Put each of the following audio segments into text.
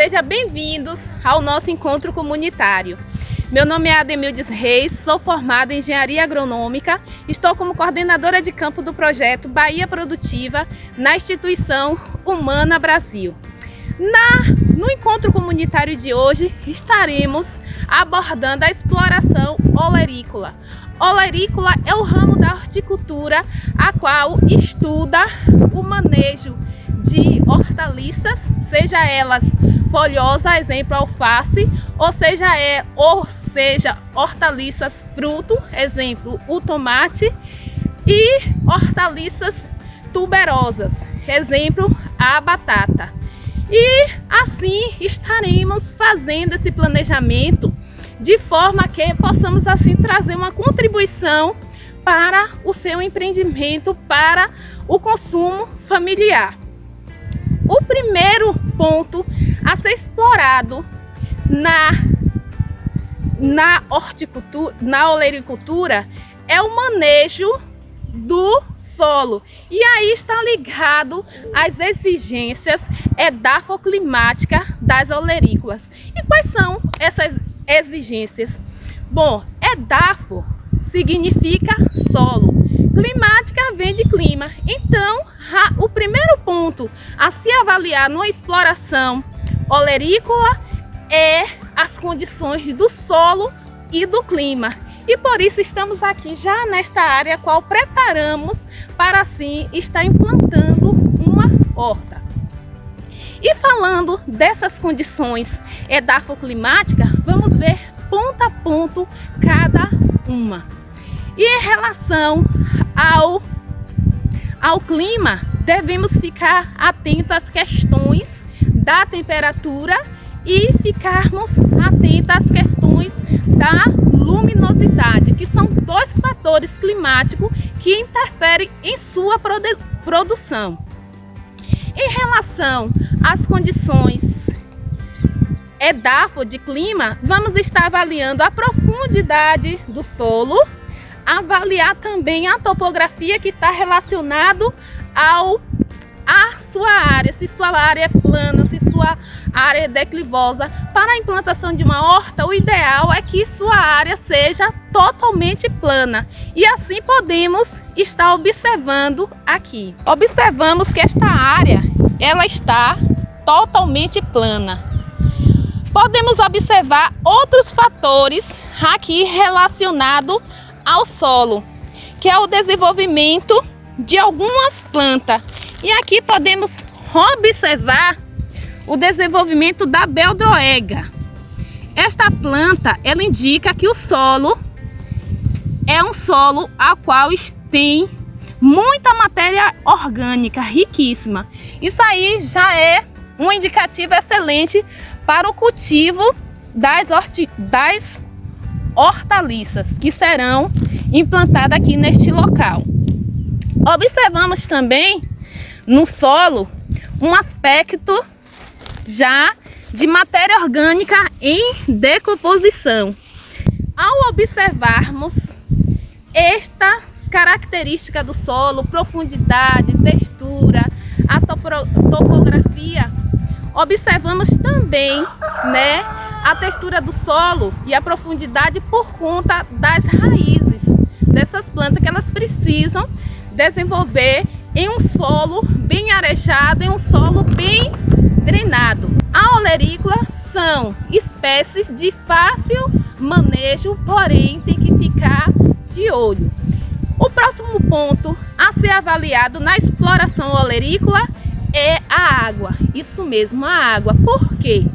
Sejam bem-vindos ao nosso encontro comunitário. Meu nome é Ademildes Reis, sou formada em Engenharia Agronômica, estou como coordenadora de campo do projeto Bahia Produtiva na instituição Humana Brasil. No encontro comunitário de hoje, estaremos abordando a exploração olerícola. Olerícola é o ramo da horticultura a qual estuda o manejo de hortaliças, seja elas folhosas, exemplo alface, ou seja hortaliças fruto, exemplo o tomate, e hortaliças tuberosas, exemplo a batata. E assim estaremos fazendo esse planejamento de forma que possamos assim trazer uma contribuição para o seu empreendimento, para o consumo familiar. O primeiro ponto a ser explorado na horticultura, na olericultura, é o manejo do solo. E aí está ligado às exigências edafoclimáticas das olerícolas. E quais são essas exigências? Bom, edafo significa solo, climática vem de clima. Então, o primeiro ponto a se avaliar numa exploração olerícola é as condições do solo e do clima. E por isso estamos aqui já nesta área qual preparamos para assim estar implantando uma horta. E falando dessas condições edafoclimáticas, vamos ver ponto a ponto cada uma. E em relação ao clima, devemos ficar atentos às questões da temperatura e ficarmos atentos às questões da luminosidade, que são dois fatores climáticos que interferem em sua produção. Em relação às condições edafo de clima, vamos estar avaliando a profundidade do solo, avaliar também a topografia que está relacionado à sua área, se sua área é plana, se sua área é declivosa. Para a implantação de uma horta, o ideal é que sua área seja totalmente plana. E assim podemos estar observando aqui. Observamos que esta área, ela está totalmente plana. Podemos observar outros fatores aqui relacionados ao solo, que é o desenvolvimento de algumas plantas. E aqui podemos observar o desenvolvimento da beldroega. Esta planta, ela indica que o solo é um solo a qual tem muita matéria orgânica, riquíssima. Isso aí já é um indicativo excelente para o cultivo das hortaliças que serão implantadas aqui neste local. Observamos também no solo um aspecto já de matéria orgânica em decomposição. Ao observarmos estas características do solo, profundidade, textura, a topografia, observamos também, a textura do solo e a profundidade por conta das raízes dessas plantas que elas precisam desenvolver em um solo bem arejado, em um solo bem drenado. A olerícola são espécies de fácil manejo, porém tem que ficar de olho. O próximo ponto a ser avaliado na exploração olerícola é a água. Isso mesmo, a água. Por quê?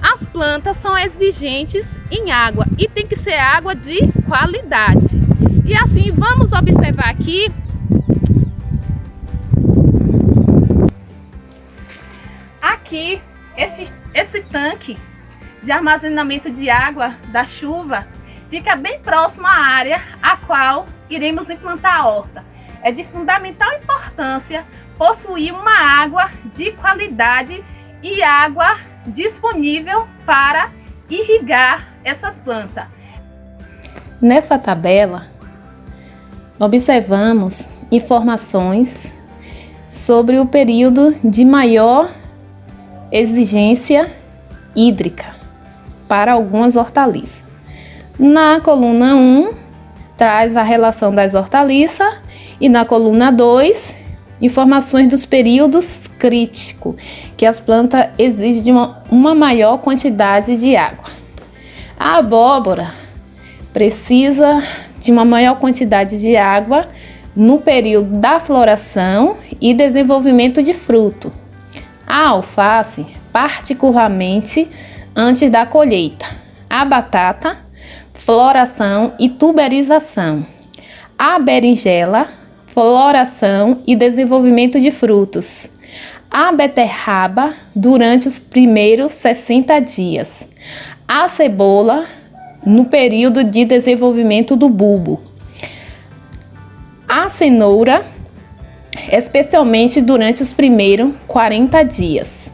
As plantas são exigentes em água e tem que ser água de qualidade. E assim, vamos observar aqui esse tanque de armazenamento de água da chuva fica bem próximo à área a qual iremos implantar a horta. É de fundamental importância possuir uma água de qualidade e água disponível para irrigar essas plantas. Nessa tabela, observamos informações sobre o período de maior exigência hídrica para algumas hortaliças. Na coluna 1, traz a relação das hortaliças e na coluna 2, informações dos períodos críticos, que as plantas exigem uma maior quantidade de água. A abóbora precisa de uma maior quantidade de água no período da floração e desenvolvimento de fruto. A alface, particularmente antes da colheita. A batata, floração e tuberização. A berinjela, floração e desenvolvimento de frutos. A beterraba, durante os primeiros 60 dias. A cebola, no período de desenvolvimento do bulbo. A cenoura, especialmente durante os primeiros 40 dias.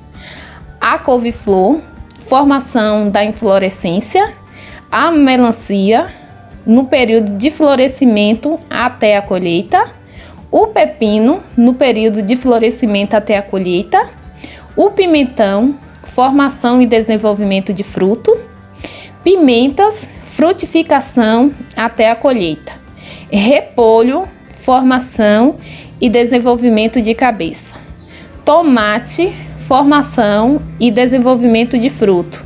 A couve-flor, formação da inflorescência. A melancia, no período de florescimento até a colheita. O pepino, no período de florescimento até a colheita. O pimentão, formação e desenvolvimento de fruto. Pimentas, frutificação até a colheita. Repolho, formação e desenvolvimento de cabeça. Tomate, formação e desenvolvimento de fruto.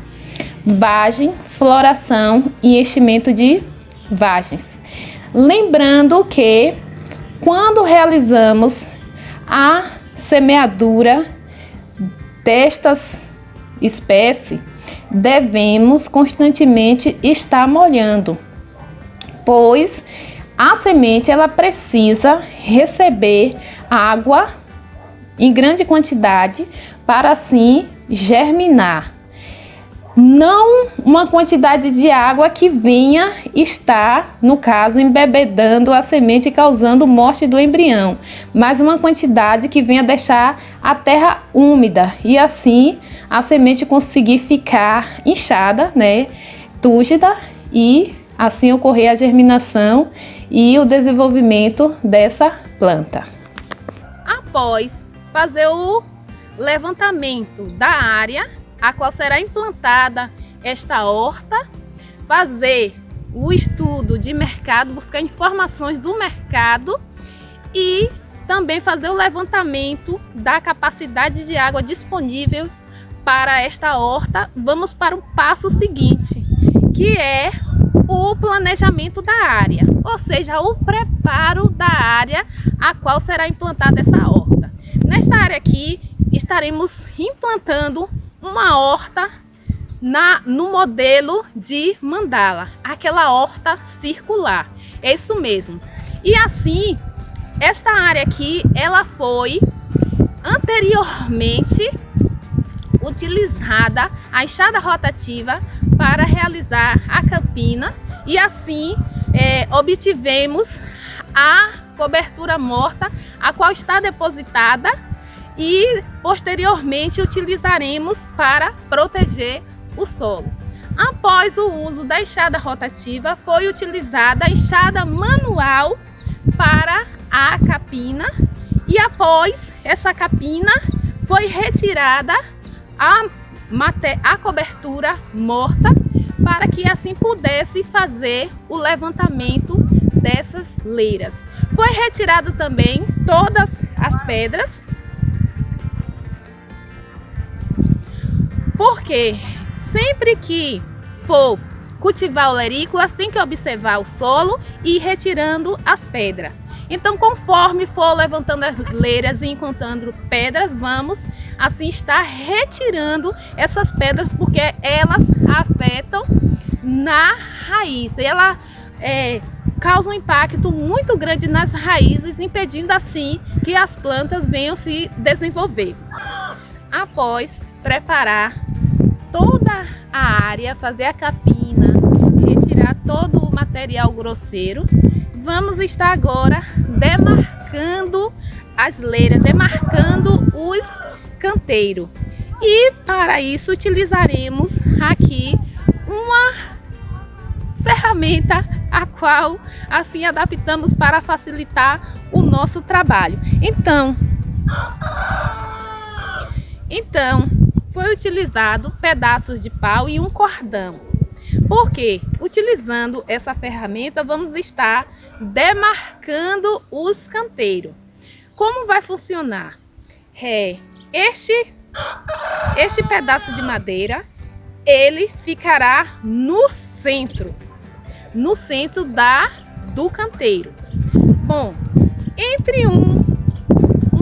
Vagem, floração e enchimento de vagens. Lembrando que quando realizamos a semeadura destas espécies, devemos constantemente estar molhando, pois a semente ela precisa receber água em grande quantidade para assim germinar. Não uma quantidade de água que venha estar, no caso, embebedando a semente e causando morte do embrião, mas uma quantidade que venha deixar a terra úmida e assim a semente conseguir ficar inchada, túrgida e assim ocorrer a germinação e o desenvolvimento dessa planta. Após fazer o levantamento da área a qual será implantada esta horta, fazer o estudo de mercado, buscar informações do mercado e também fazer o levantamento da capacidade de água disponível para esta horta, vamos para o passo seguinte, que é o planejamento da área, ou seja, o preparo da área a qual será implantada essa horta. Nesta área aqui, estaremos implantando uma horta no modelo de mandala, aquela horta circular, é isso mesmo. E assim, esta área aqui, ela foi anteriormente utilizada a enxada rotativa para realizar a campina e assim obtivemos a cobertura morta, a qual está depositada e posteriormente utilizaremos para proteger o solo. Após o uso da enxada rotativa, foi utilizada a enxada manual para a capina e após essa capina foi retirada a cobertura morta para que assim pudesse fazer o levantamento dessas leiras. Foi retirado também todas as pedras, porque sempre que for cultivar olerícolas tem que observar o solo e ir retirando as pedras. Então, conforme for levantando as leiras e encontrando pedras, vamos assim estar retirando essas pedras, porque elas afetam na raiz. Ela causa um impacto muito grande nas raízes, impedindo assim que as plantas venham se desenvolver. Após preparar toda a área, fazer a capina, retirar todo o material grosseiro, vamos estar agora demarcando as leiras, demarcando os canteiros. E para isso utilizaremos aqui uma ferramenta a qual assim adaptamos para facilitar o nosso trabalho. Então foi utilizado pedaços de pau e um cordão. Porque utilizando essa ferramenta vamos estar demarcando os canteiros. Como vai funcionar? Este pedaço de madeira, ele ficará no centro do canteiro. Bom, entre um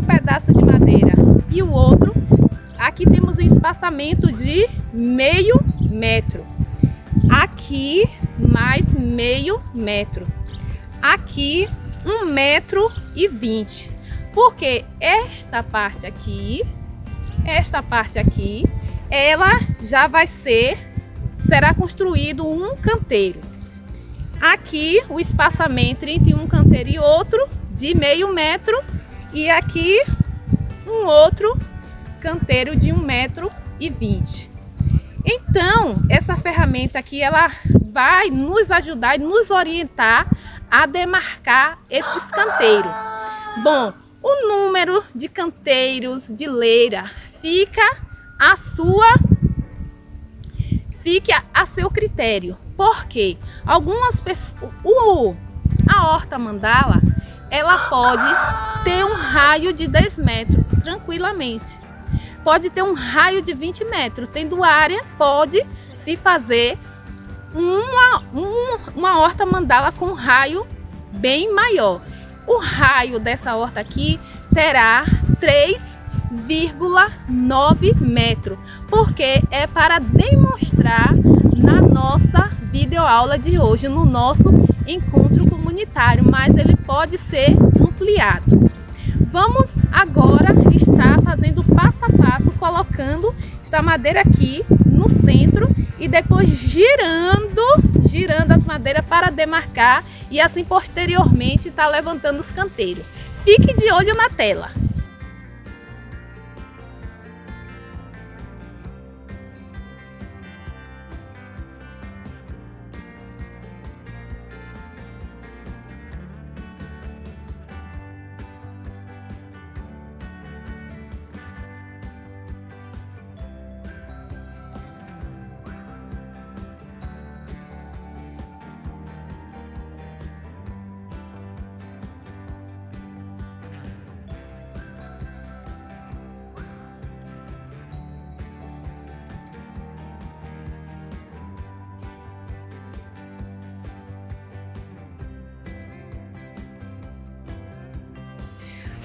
pedaço de madeira e o outro, aqui temos um espaçamento de meio metro. Aqui mais meio metro. Aqui 1,20 m. Porque esta parte aqui, ela já será construído um canteiro. Aqui o espaçamento entre um canteiro e outro de meio metro, e aqui um outro canteiro de 1,20 m. Então, essa ferramenta aqui, ela vai nos ajudar e nos orientar a demarcar esses canteiros. Bom, o número de canteiros de leira fica a seu critério. Porque algumas pessoas, a horta mandala, ela pode ter um raio de 10 metros tranquilamente. Pode ter um raio de 20 metros. Tendo área, pode se fazer uma horta mandala com um raio bem maior. O raio dessa horta aqui terá 3,9 metros, porque é para demonstrar na nossa videoaula de hoje, no nosso encontro comunitário, mas ele pode ser ampliado. Vamos agora estar fazendo passo a passo, colocando esta madeira aqui no centro e depois girando as madeiras para demarcar e assim posteriormente estar levantando os canteiros. Fique de olho na tela.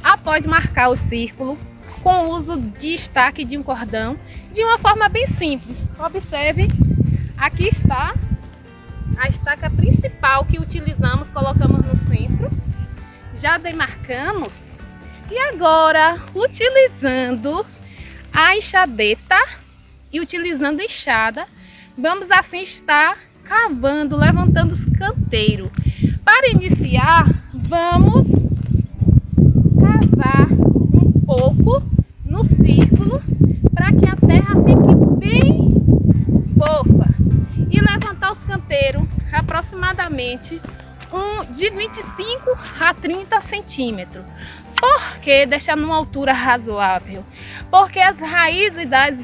Após marcar o círculo com o uso de estaque de um cordão, de uma forma bem simples. Observe, aqui está a estaca principal que utilizamos, colocamos no centro, já demarcamos e agora utilizando a enxadeta e utilizando a enxada, vamos assim estar cavando, levantando os canteiros. Para iniciar, vamos cavar um pouco no círculo para que a terra fique bem fofa e levantar os canteiros aproximadamente de 25 a 30 centímetros. Por que deixar numa altura razoável? Porque as raízes das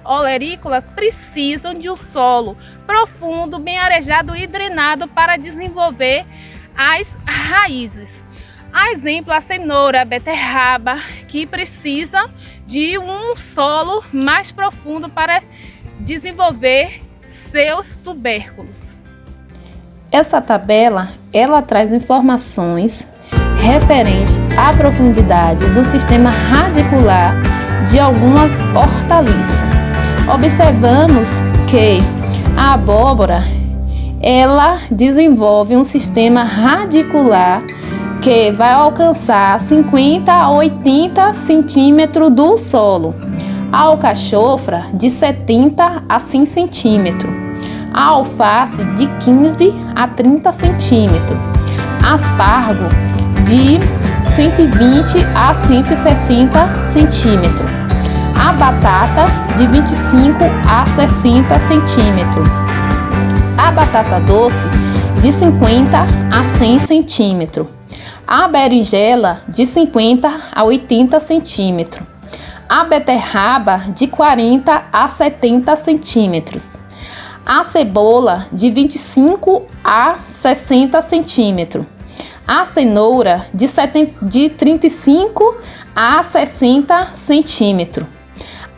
olerícolas precisam de um solo profundo, bem arejado e drenado para desenvolver as raízes. A exemplo, a cenoura, a beterraba, que precisam de um solo mais profundo para desenvolver seus tubérculos. Essa tabela, ela traz informações referentes à profundidade do sistema radicular de algumas hortaliças. Observamos que a abóbora, ela desenvolve um sistema radicular que vai alcançar 50 a 80 centímetros do solo. A alcachofra de 70 a 100 centímetros. A alface de 15 a 30 centímetros. Aspargo de 120 a 160 centímetros. A batata de 25 a 60 centímetros. A batata doce de 50 a 100 centímetros. A berinjela de 50 a 80 centímetros. A beterraba de 40 a 70 centímetros. A cebola de 25 a 60 centímetros. A cenoura de 35 a 60 centímetros.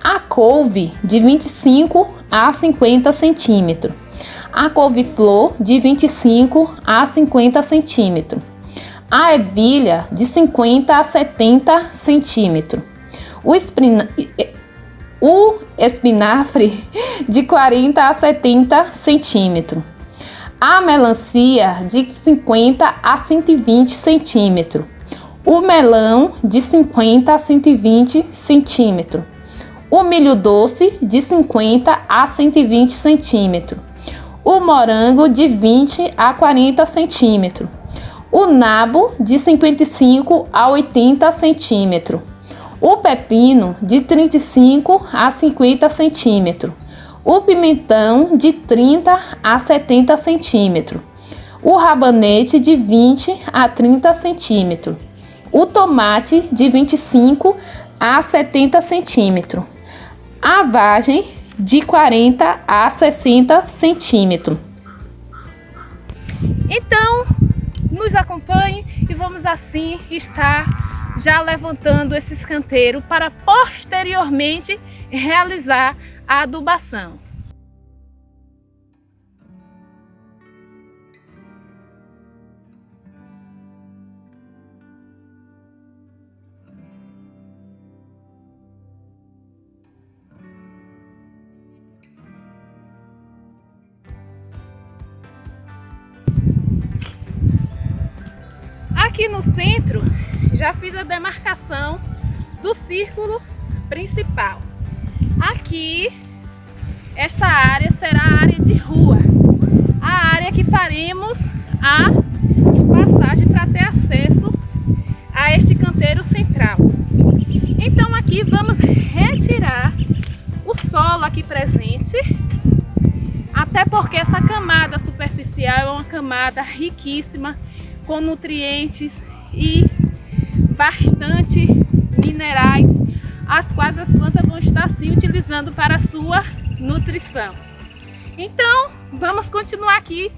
A couve de 25 a 50 centímetros. A couve-flor de 25 a 50 centímetros. A ervilha de 50 a 70 centímetros. O espinafre de 40 a 70 centímetros. A melancia de 50 a 120 centímetros. O melão de 50 a 120 centímetros. O milho doce de 50 a 120 centímetros. O morango de 20 a 40 centímetros. O nabo de 55 a 80 centímetros. O pepino de 35 a 50 centímetros. O pimentão de 30 a 70 centímetros. O rabanete de 20 a 30 centímetros. O tomate de 25 a 70 centímetros. A vagem de 40 a 60 centímetros. Então, nos acompanhe e vamos assim estar já levantando esse canteiro para posteriormente realizar a adubação. Aqui no centro, já fiz a demarcação do círculo principal. Aqui, esta área será a área de rua, a área que faremos a passagem para ter acesso a este canteiro central. Então aqui vamos retirar o solo aqui presente, até porque essa camada superficial é uma camada riquíssima, com nutrientes e bastante minerais, as quais as plantas vão estar sim utilizando para a sua nutrição. Então, vamos continuar aqui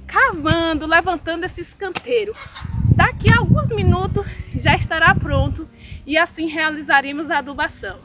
cavando, levantando esse canteiro. Daqui a alguns minutos já estará pronto e assim realizaremos a adubação.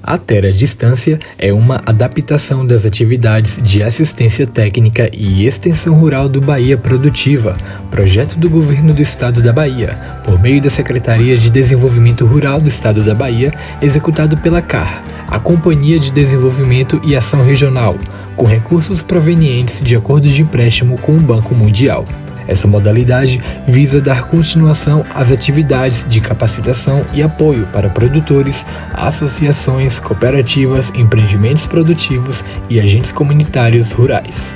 A Terra à Distância é uma adaptação das atividades de assistência técnica e extensão rural do Bahia Produtiva, projeto do Governo do Estado da Bahia, por meio da Secretaria de Desenvolvimento Rural do Estado da Bahia, executado pela CAR, a Companhia de Desenvolvimento e Ação Regional, com recursos provenientes de acordos de empréstimo com o Banco Mundial. Essa modalidade visa dar continuação às atividades de capacitação e apoio para produtores, associações, cooperativas, empreendimentos produtivos e agentes comunitários rurais.